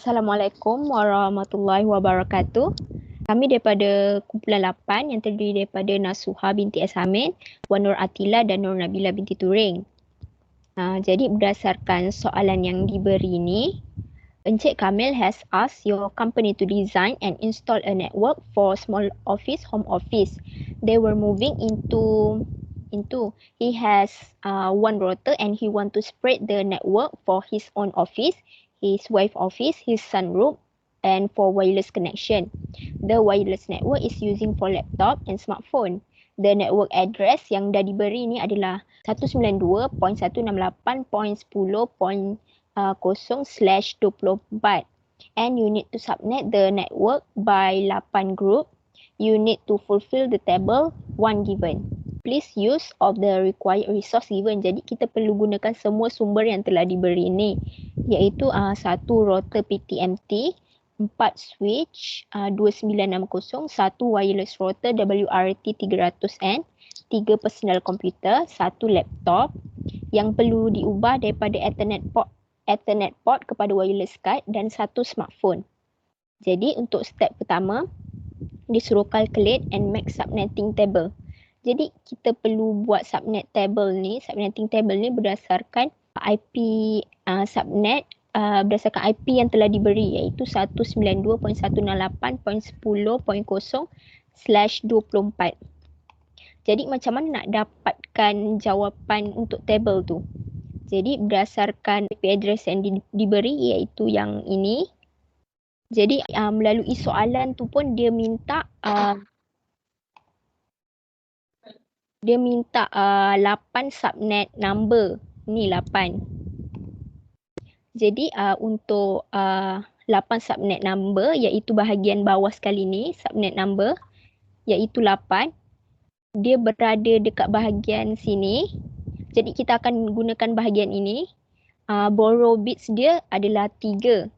Assalamualaikum warahmatullahi wabarakatuh. Kami daripada kumpulan 8 yang terdiri daripada Nasuha binti Asamin, Wan Nur Atila dan Nur Nabila binti Turing. Jadi berdasarkan soalan yang diberi ini, Encik Kamil has asked your company to design and install a network for small office, home office. They were moving into he has one router and he want to spread the network for his own office, his wife office, his son room, and for wireless connection. The wireless network is using for laptop and smartphone. The network address yang dah diberi ni adalah 192.168.10/24 and you need to subnet the network by 8 group. You need to fulfill the table 1 given. Please use of the required resource given. Jadi kita perlu gunakan semua sumber yang telah diberi ni, iaitu 1 router PTMT, 4 switch 2960, 1 wireless router WRT300N, 3 personal komputer, 1 laptop yang perlu diubah daripada Ethernet port kepada wireless card dan 1 smartphone. Jadi untuk step pertama, disuruh calculate and make subnetting table. Jadi kita perlu buat subnetting table ni berdasarkan IP subnet berdasarkan IP yang telah diberi, iaitu 192.168.10.0/24. Jadi macam mana nak dapatkan jawapan untuk table tu? Jadi berdasarkan IP address yang diberi, iaitu yang ini. Jadi melalui soalan tu pun dia minta 8 subnet number. Ni 8. Jadi untuk 8 subnet number, iaitu bahagian bawah sekali ni, subnet number iaitu 8. Dia berada dekat bahagian sini. Jadi kita akan gunakan bahagian ini. Borrow bits dia adalah 3.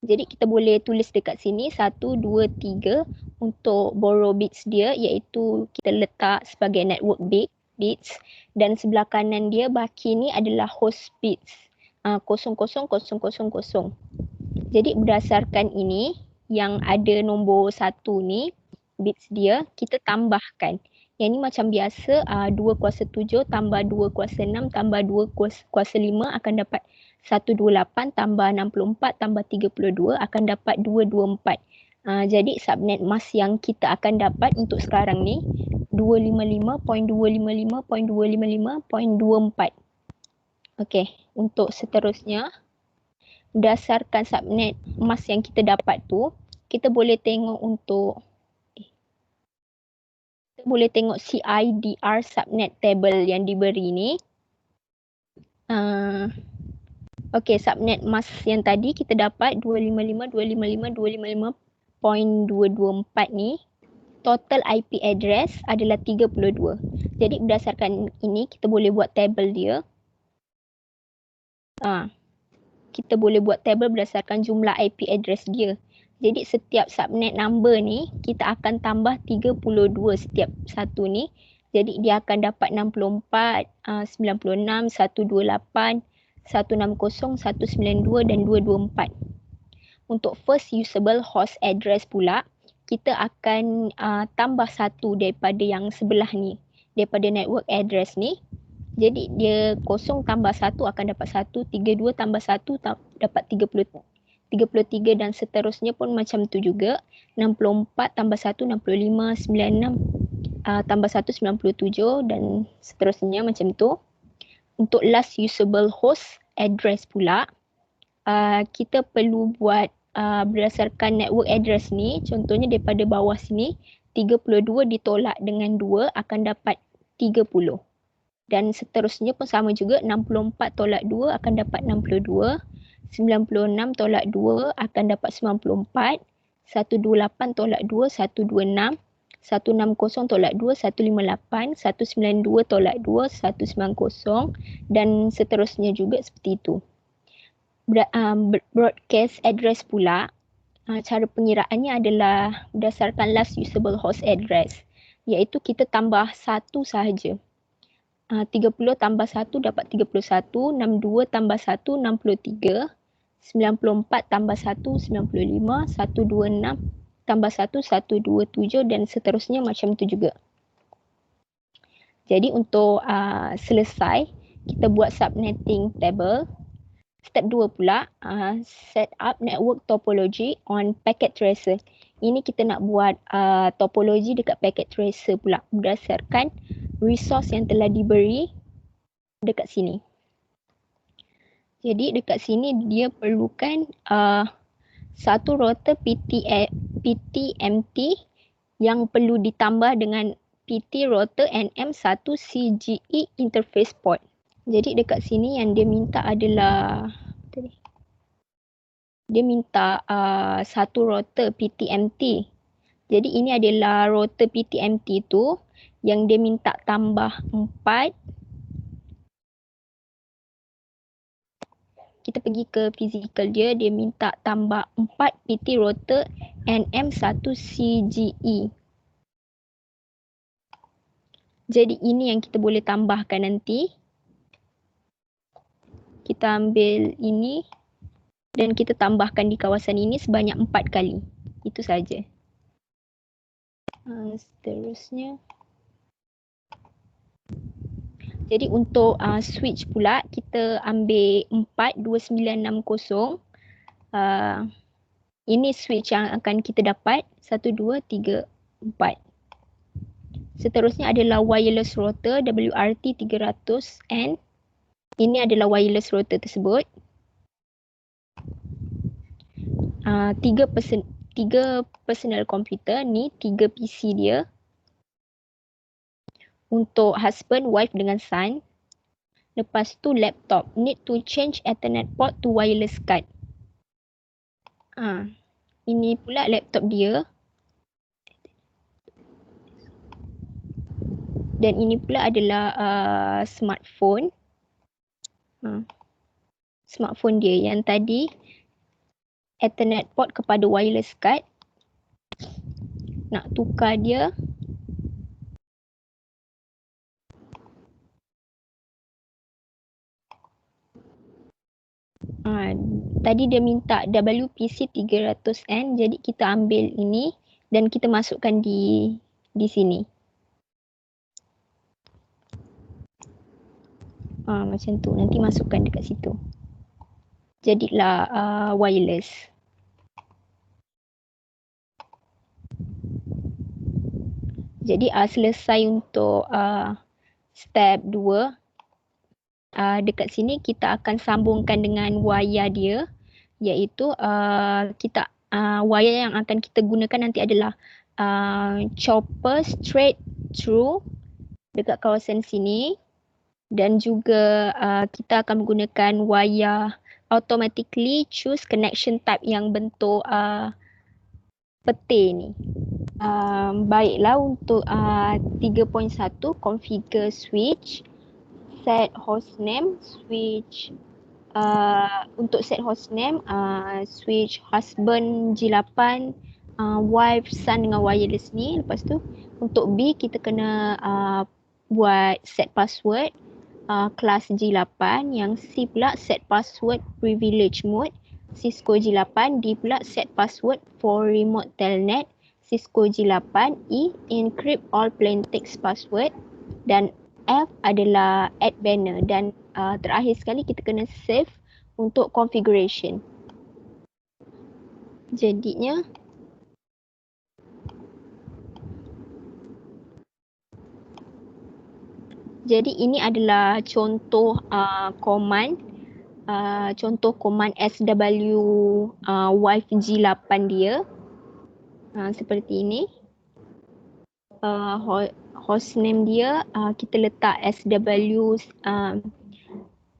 Jadi kita boleh tulis dekat sini 1, 2, 3 untuk borrow bits dia, iaitu kita letak sebagai network bits dan sebelah kanan dia baki ni adalah host bits 00000. Jadi berdasarkan ini yang ada nombor 1 ni bits dia kita tambahkan. Yang ni macam biasa 2 kuasa 7 tambah 2 kuasa 6 tambah 2 kuasa 5 akan dapat 128 tambah 64 tambah 32 akan dapat 224. Jadi subnet mask yang kita akan dapat untuk sekarang ni 255.255.255.24. Okey, untuk seterusnya berdasarkan subnet mask yang kita dapat tu, kita boleh tengok CIDR subnet table yang diberi ni. Okey, subnet mask yang tadi kita dapat 255.255.224 ni. Total IP address adalah 32. Jadi berdasarkan ini kita boleh buat table dia. Kita boleh buat table berdasarkan jumlah IP address dia. Jadi setiap subnet number ni kita akan tambah 32 setiap satu ni. Jadi dia akan dapat 64, 96, 128, 160, 192 dan 224. Untuk first usable host address pula, kita akan tambah satu daripada yang sebelah ni, daripada network address ni. Jadi dia 0 tambah 1 akan dapat 1, 32 tambah 1 dapat 33 dan seterusnya pun macam tu juga. 64 tambah 1 65, 96 tambah 1 97 dan seterusnya macam tu. Untuk last usable host address pula, kita perlu buat berdasarkan network address ni. Contohnya daripada bawah sini 32 ditolak dengan 2 akan dapat 30. Dan seterusnya pun sama juga, 64 tolak 2 akan dapat 62, 96 tolak 2 akan dapat 94, 128 tolak 2, 126, 160 tolak 2, 158, 192 tolak 2, 190 dan seterusnya juga seperti itu. Broadcast address pula, cara pengiraannya adalah berdasarkan last usable host address, iaitu kita tambah satu sahaja. 30 tambah 1 dapat 31, 62 tambah 1, 63, 94 tambah 1, 95, 126 tambah 1, 127 dan seterusnya macam tu juga. Jadi untuk selesai, kita buat subnetting table. Step 2 pula, set up network topology on packet tracer. Ini kita nak buat topologi dekat packet tracer pula berdasarkan resource yang telah diberi dekat sini. Jadi dekat sini dia perlukan satu router PTMT yang perlu ditambah dengan PT router NM1 CGE interface port. Jadi dekat sini yang dia minta adalah dia minta satu router PTMT. Jadi ini adalah router PTMT tu yang dia minta tambah 4. Kita pergi ke physical dia minta tambah 4 PT router NM1 CGE. Jadi ini yang kita boleh tambahkan nanti. Kita ambil ini dan kita tambahkan di kawasan ini sebanyak 4 kali. Itu saja. Seterusnya. Jadi untuk switch pula kita ambil 42960. Ini switch yang akan kita dapat 1, 2, 3, 4. Seterusnya adalah wireless router WRT300N. Ini adalah wireless router tersebut. 3 personal komputer ni, 3 PC dia. Untuk husband, wife dengan son. Lepas tu laptop, need to change Ethernet port to wireless card. Ini pula laptop dia. Dan ini pula adalah smartphone. Smartphone dia yang tadi Ethernet port kepada wireless card. Nak tukar dia. Tadi dia minta WPC300N, jadi kita ambil ini dan kita masukkan di sini. Macam tu, nanti masukkan dekat situ. Jadilah wireless. Jadi selesai untuk step 2. Dekat sini kita akan sambungkan dengan wire dia, iaitu wire yang akan kita gunakan nanti adalah chopper straight through dekat kawasan sini, dan juga kita akan menggunakan wire automatically choose connection type yang bentuk peti ni. Baiklah, untuk 3.1 configure switch, set hostname switch. Untuk set hostname, switch husband G8, wife son dengan wireless ni. Lepas tu untuk B kita kena buat set password kelas G8. Yang C pula set password privilege mode Cisco G8. D pula set password for remote telnet Cisco G8. E encrypt all plain text password. Dan F adalah add banner. Dan terakhir sekali kita kena save untuk configuration. Jadinya ini adalah contoh command. Contoh command SW wife G8 dia. Seperti ini. Hostname dia kita letak SW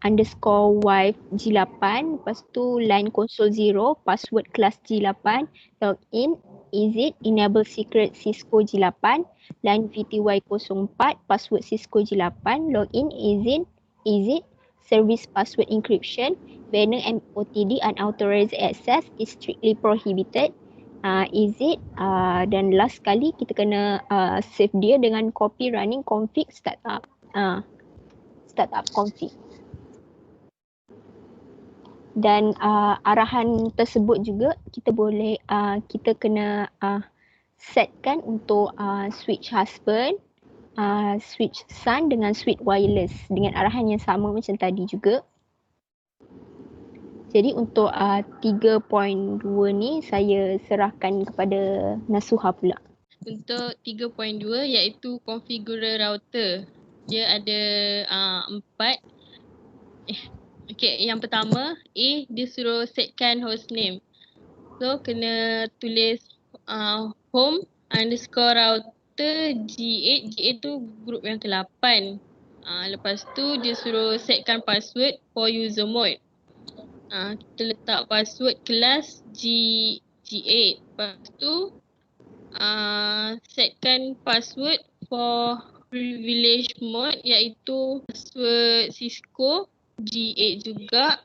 underscore wife G8. Lepas tu line console 0, password kelas G8, login, exit, enable secret Cisco G8, line VTY 04, password Cisco G8, login, exit, service password encryption, banner MOTD unauthorized access is strictly prohibited, exit, dan last kali kita kena save dia dengan copy running config startup config. Dan arahan tersebut juga kita boleh kita kena setkan untuk switch husband, switch son dengan switch wireless dengan arahan yang sama macam tadi juga. Jadi untuk 3.2 ni saya serahkan kepada Nasuha pula. Untuk 3.2 iaitu configure router. Dia ada 4. Okay, yang pertama A, dia suruh setkan hostname. So kena tulis home underscore router G8. G8 tu group yang ke-8. Lepas tu dia suruh setkan password for user mode. Kita letak password kelas G8. Lepas tu setkan password for privilege mode iaitu password Cisco G8 juga.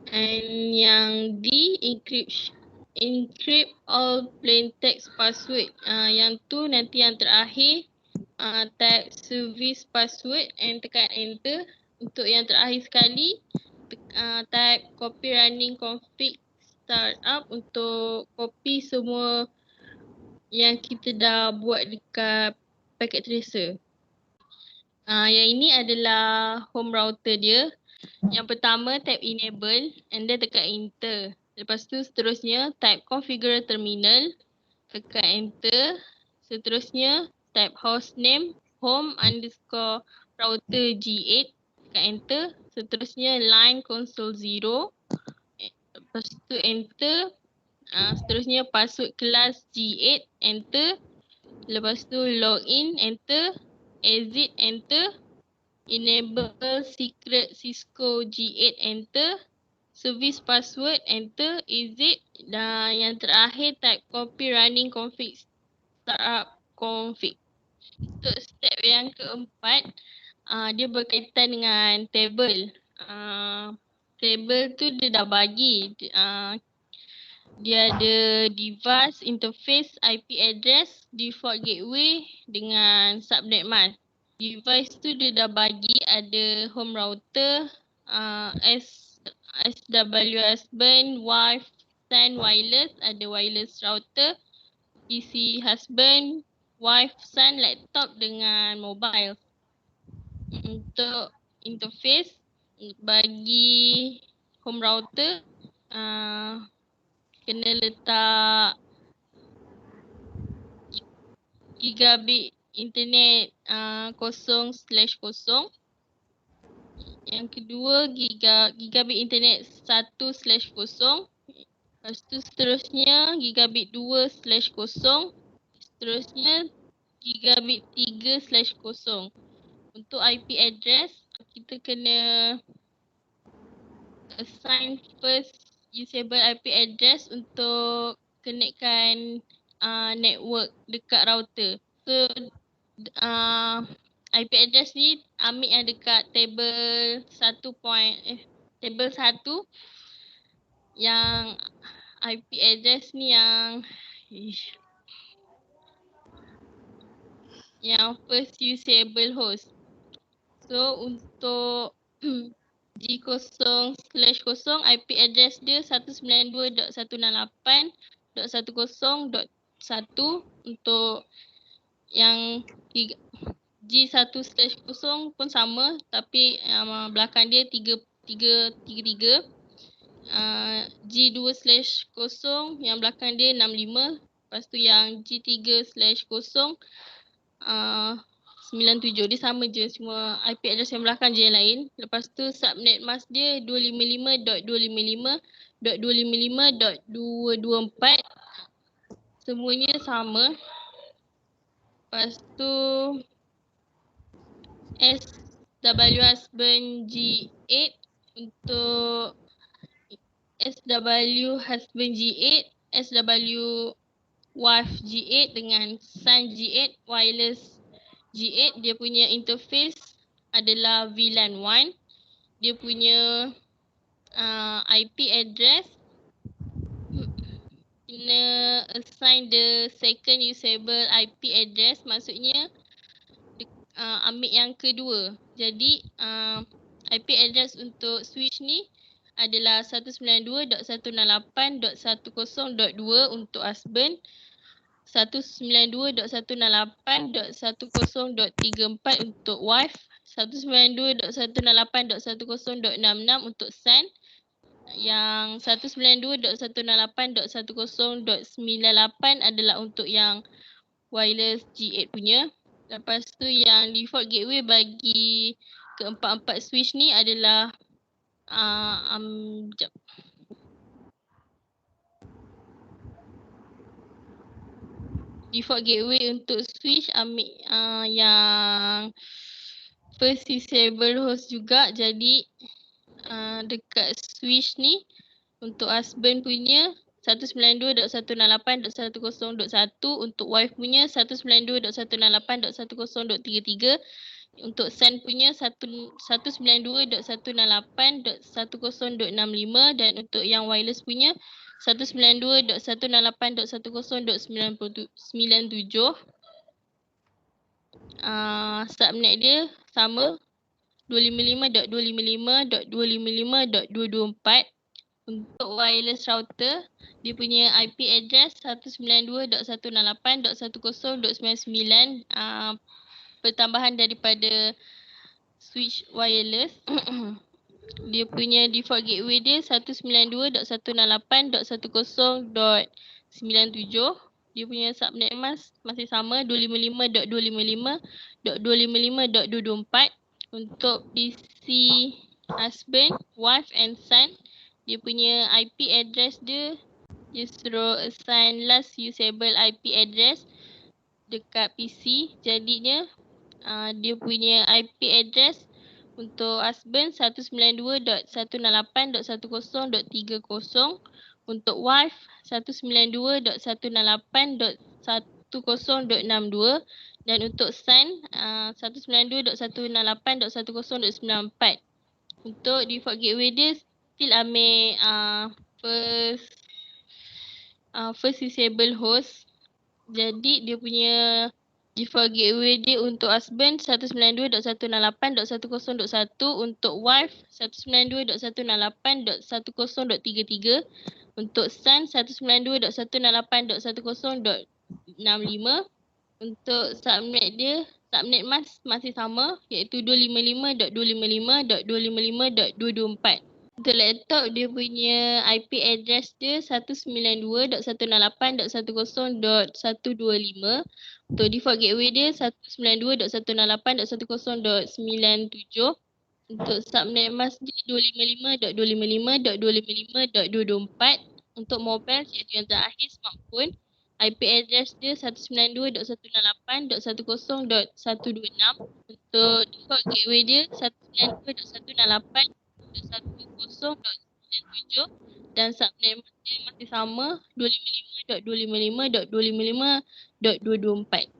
And yang D, encrypt all plain text password. Yang tu nanti yang terakhir type service password and tekan enter. Untuk yang terakhir sekali type copy running config startup untuk copy semua yang kita dah buat dekat packet tracer. Yang ini adalah home router dia. Yang pertama type enable and then tekan enter. Lepas tu seterusnya type configure terminal, tekan enter. Seterusnya type hostname home underscore router G8, tekan enter. Seterusnya line console 0. Lepas tu enter. Seterusnya password kelas G8, enter. Lepas tu login, enter. Exit, enter. Enable secret Cisco G8, enter. Service password, enter. Exit. Dan yang terakhir type copy running config startup config. Untuk step yang keempat, dia berkaitan dengan table. Table tu dia dah bagi. Dia ada device, interface, IP address, default gateway dengan subnet mask. Device tu dia dah bagi ada home router, SW husband, wife, son wireless, ada wireless router, PC husband, wife, son, laptop dengan mobile. Untuk interface bagi home router kena letak gigabit internet 0/0. Yang kedua gigabit internet 1/0. Lepas tu seterusnya gigabit 2/0. Seterusnya gigabit 3/0. Untuk IP address kita kena assign first usable IP address untuk connectkan network dekat router. So IP address ni ambil yang dekat table 1 yang IP address ni yang first usable host. So untuk G0/0 IP address dia 192.168.10.1. Untuk yang G1/0 pun sama tapi belakang dia 333. G2/0 yang belakang dia 65. Lepas tu yang G3/0 97. Dia sama je, semua IP address yang belakang je yang lain. Lepas tu subnet mask dia 255.255.254. Semuanya sama. Lepas tu SW husband G8 untuk SW husband G8, SW wife G8 dengan son G8 wireless G8. Dia punya interface adalah VLAN 1. Dia punya IP address kena assign the second usable IP address, maksudnya ambil yang kedua. Jadi IP address untuk switch ni adalah 192.168.10.2 untuk husband, 192.168.10.34 untuk wife, 192.168.10.66 untuk son, yang 192.168.10.98 adalah untuk yang wireless G8 punya. Lepas tu yang default gateway bagi keempat-empat switch ni adalah sekejap. Default gateway untuk switch ambil yang first disable host juga. Jadi dekat switch ni untuk husband punya 192.168.10.1, untuk wife punya 192.168.10.33, untuk son punya 192.168.10.65 dan untuk yang wireless punya 192.168.10.97. Subnet dia sama 255.255.255.224. Untuk wireless router, dia punya IP address 192.168.10.99, pertambahan daripada switch wireless. Dia punya default gateway dia 192.168.10.97. Dia punya subnet mask masih sama 255.255.255.224. Untuk PC husband, wife and son, dia punya IP address dia suruh assign last usable IP address dekat PC. Jadinya dia punya IP address untuk husband 192.168.10.30, untuk wife 192.168.10.62 dan untuk son 192.168.10.94. Untuk default gateway dia still ambil first disable host. Jadi dia punya default gateway dia untuk husband 192.168.10.1, untuk wife 192.168.10.33, untuk son 192.168.10.65. Untuk subnet mask masih sama iaitu 255.255.255.224. Untuk laptop dia punya IP address dia 192.168.10.125. Untuk default gateway dia 192.168.10.97. Untuk subnet mask dia 255.255.255.224. Untuk mobile iaitu yang terakhir smartphone, IP address dia 192.168.10.126. Untuk default gateway dia 192.168.10.97 dan subnet mask dia masih sama 255.255.255.224.